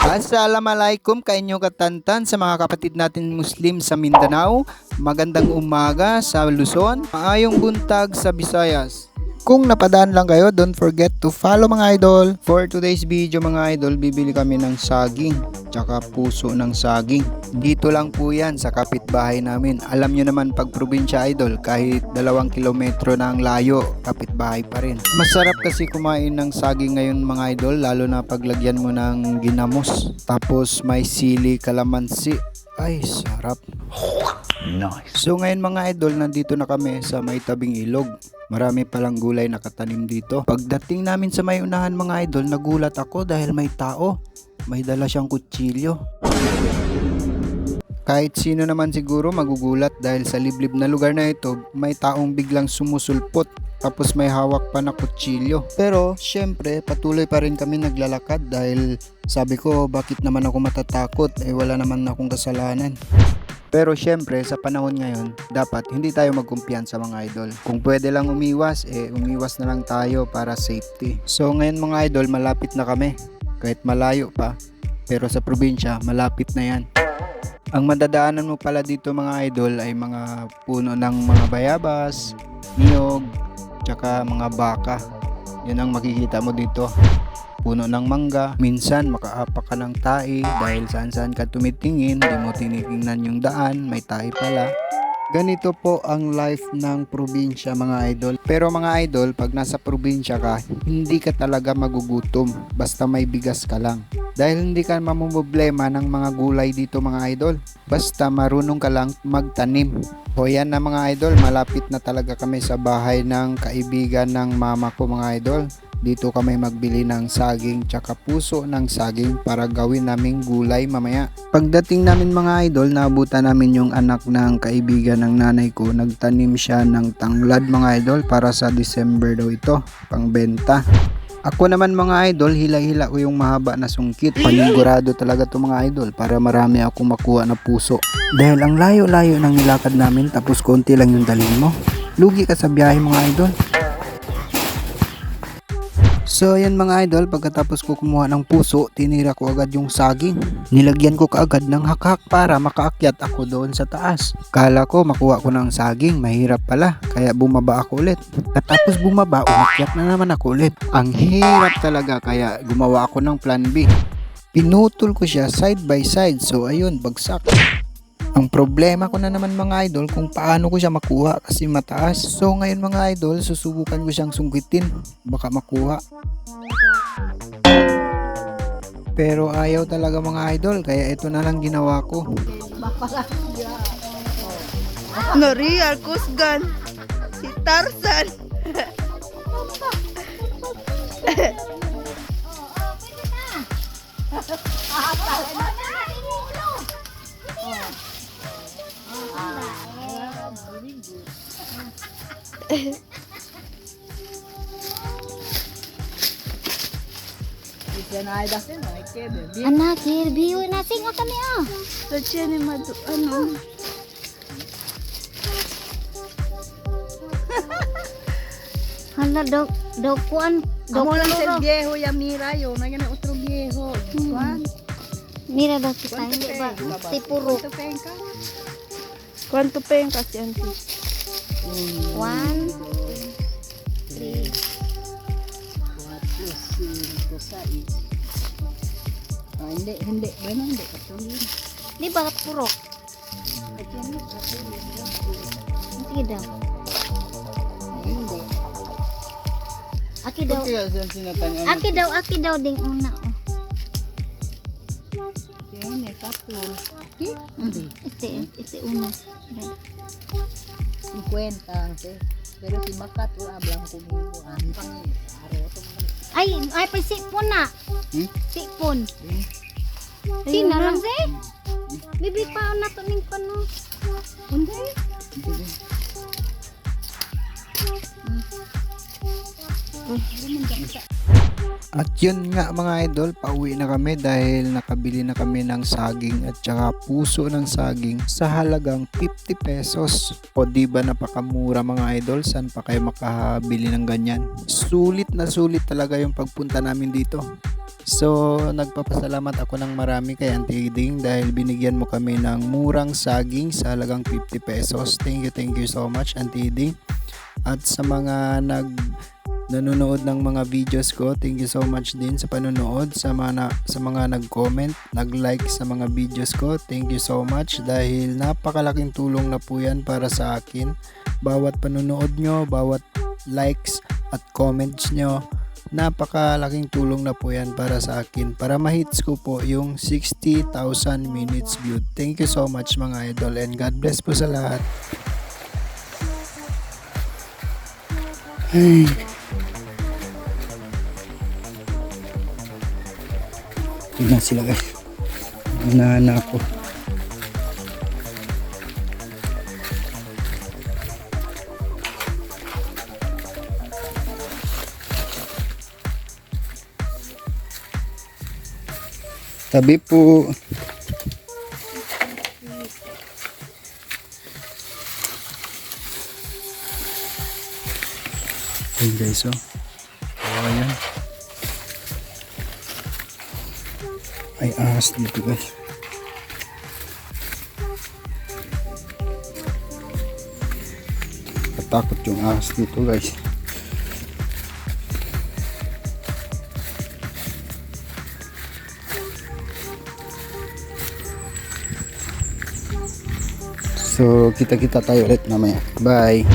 Assalamualaikum kainyo katantan sa mga kapatid natin Muslim sa Mindanao. Magandang umaga sa Luzon. Maayong buntag sa Visayas. Kung napadaan lang kayo, don't forget to follow mga idol. For today's video mga idol, bibili kami ng saging, tsaka puso ng saging. Dito lang po yan sa kapitbahay namin. Alam nyo naman pag probinsya idol, kahit 2 kilometro na ang layo, kapitbahay pa rin. Masarap kasi kumain ng saging ngayon mga idol, lalo na paglagyan mo ng ginamos. Tapos may sili, kalamansi. Ay, sarap. Nice. So ngayon mga idol, nandito na kami sa may tabing ilog. Marami palang gulay nakatanim dito. Pagdating namin sa may unahan mga idol, nagulat ako dahil may tao. May dala siyang kutsilyo. Kahit sino naman siguro magugulat dahil sa liblib na lugar na ito, may taong biglang sumusulpot. Tapos may hawak pa na kutsilyo. Pero syempre patuloy pa rin kami naglalakad dahil sabi ko bakit naman ako matatakot, wala naman akong kasalanan. Pero syempre sa panahon ngayon, dapat hindi tayo magkumpiyansa mga idol. Kung pwede lang umiwas, umiwas na lang tayo para safety. So ngayon mga idol, malapit na kami. Kahit malayo pa, pero sa probinsya, malapit na yan. Ang madadaanan mo pala dito mga idol ay mga puno ng mga bayabas, niyog, tsaka mga baka. Yun ang makikita mo dito. Puno ng mangga, minsan makaapak ka ng tae dahil saan-saan ka tumitingin, di mo tinitingnan yung daan, may tae pala. Ganito po ang life ng probinsya mga idol. Pero mga idol, pag nasa probinsya ka, hindi ka talaga magugutom basta may bigas ka lang. Dahil hindi ka mamumblema ng mga gulay dito mga idol. Basta marunong ka lang magtanim. O yan na mga idol, malapit na talaga kami sa bahay ng kaibigan ng mama ko mga idol. Dito kami magbili ng saging tsaka puso ng saging para gawin naming gulay mamaya. Pagdating namin mga idol, naabutan namin yung anak ng kaibigan ng nanay ko. Nagtanim siya ng tanglad mga idol para sa December daw ito, pangbenta. Ako naman mga idol, hila-hila ko yung mahaba na sungkit. Panigurado talaga to mga idol para marami akong makuha na puso. Dahil ang layo-layo ng nilakad namin tapos konti lang yung dalhin mo. Lugi ka sa biyahe mga idol. So yan mga idol, pagkatapos ko kumuha ng puso, tinira ko agad yung saging. Nilagyan ko kaagad ng hakhak para makaakyat ako doon sa taas. Kala ko makuha ko ng saging, mahirap pala, kaya bumaba ako ulit. Katapos bumaba, umakyat na naman ako ulit. Ang hirap talaga kaya gumawa ako ng plan B. Pinutol ko siya side by side, so ayun, bagsak. Ang problema ko na naman mga idol kung paano ko siya makuha kasi mataas. So ngayon mga idol, susubukan ko siyang sungkitin. Baka makuha. Pero ayaw talaga mga idol, kaya ito na lang ginawa ko. No real kusgan. Si Tarzan. Anak, Kirby, uy, nasing ka kami ah. Sa tiyan ni Madu, ano? Hala, dog kuan, dog Amo lang sa loro. viejo ya mira yo, na gana otro viejo. Juan, Mira daw kita, hindi ba? Tipuro. ¿Cuánto penca? ¿Cuánto penca si antes? 1, 3. Hindi, ganun, hindi. Di ba purok? Sige daw. Hindi. Aki daw. Aki daw ding una. Oh. Yan, may kapo. Ite una. 50, sí. Pero si Makat, hablan conmigo. Ang pang-araw. Ay, pa sipon na. Sipon. Ayun Sina na. lang si? Bibi pa na to ning kono. Hindi. At yun nga mga idol, pauwi na kami dahil nakabili na kami ng saging at saka puso ng saging sa halagang 50 pesos. O di ba napakamura mga idol, saan pa kayo makabili ng ganyan? Sulit na sulit talaga yung pagpunta namin dito. So, nagpapasalamat ako ng marami kay Auntie Ding dahil binigyan mo kami ng murang saging sa halagang 50 pesos. Thank you so much Auntie Ding. At sa mga nanonood ng mga videos ko, thank you so much din sa panonood, sa mga nag-comment, nag-like sa mga videos ko. Thank you so much dahil napakalaking tulong na po yan para sa akin. Bawat panonood nyo, bawat likes at comments nyo, napakalaking tulong na po yan para sa akin, para ma-hits ko po yung 60,000 minutes viewed. Thank you so much mga idol, and God bless po sa lahat. Ay. Tignan sila guys, unahan na ako. Tabi po. Ayun guys, oh. Ayan. Ay, ahas dito guys. Natakot yung ahas dito guys. So, kita-kita tayo ulit mamaya. Bye!